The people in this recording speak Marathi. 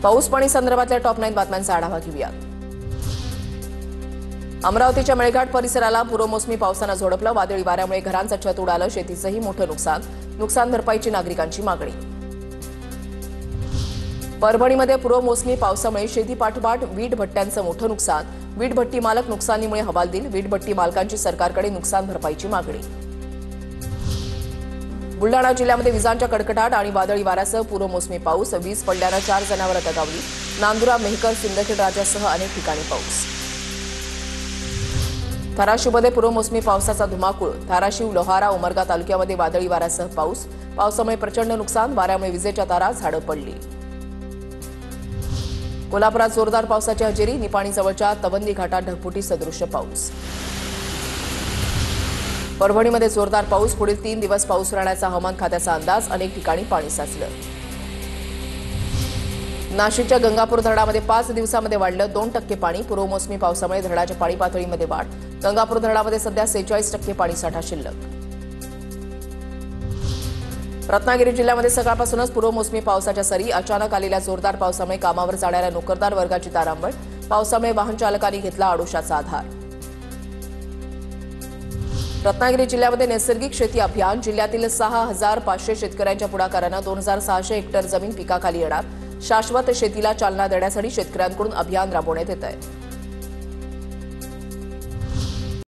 पाऊस पाणी संदर्भातल्या टॉप 9 बातम्यांचा आढावा घेऊयात। अमरावतीच्या मेळघाट परिसराला पूर्वमोसमी पावसानं झोडपलं। वादळी वाऱ्यामुळे घरांचं छत उडालं, शेतीचंही मोठं नुकसान भरपाईची नागरिकांची मागणी। परभणीमध्ये पूर्वमोसमी पावसामुळे शेतीपाठोपाठ वीट भट्ट्यांचं मोठं नुकसान। वीट भट्टी मालक नुकसानीमुळे हवालदिल। वीट भट्टी मालकांची सरकारकडे नुकसान भरपाईची मागणी। बुलढाणा जिल्ह्यामध्ये विजांच्या कडकडाट आणि वादळी वाऱ्यासह पूर्वमोसमी पाऊस। वीज पडल्यानं 4 जनावरं दगावली। नांदुरा, मेहकर, सिंदखेड राजासह अनेक ठिकाणी पाऊस। धाराशिवमध्ये पूर्वमोसमी पावसाचा धुमाकूळ। धाराशिव, लोहारा, उमरगा तालुक्यामध्ये वादळी वाऱ्यासह पाऊस। पावसामुळे प्रचंड नुकसान। वाऱ्यामुळे विजेच्या तारा, झाडं पडली। कोल्हापुरात जोरदार पावसाची हजेरी। निपाणीजवळच्या तवंदी घाटात ढगफुटी सदृश्य पाऊस। परभणीमध्ये जोरदार पाऊस। पुढील 3 दिवस पाऊस राहण्याचा हवामान खात्याचा अंदाज। अनेक ठिकाणी पाणी साचलं। नाशिकच्या गंगापूर धरणामध्ये 5 दिवसांमध्ये वाढलं 2% पाणी। पूर्वमोसमी पावसामुळे धरणाच्या पाणी पातळीमध्ये वाढ। गंगापूर धरणामध्ये सध्या 46% पाणीसाठा शिल्लक। रत्नागिरी जिल्ह्यामध्ये सकाळपासूनच पूर्वमोसमी पावसाच्या सरी। अचानक आलेल्या जोरदार पावसामुळे कामावर जाणाऱ्या नोकरदार वर्गाची तारांबळ। पावसामुळे वाहन चालकांनी घेतला आडोशाचा आधार। रत्नागिरी जिल्ह्यामध्ये नैसर्गिक शेती अभियान। जिल्ह्यातील 6500 शेतकऱ्यांच्या पुढाकारानं 2600 हेक्टर जमीन पिकाखाली येणार। शाश्वत शेतीला चालना देण्यासाठी शेतकऱ्यांकडून अभियान राबवण्यात येत आहे।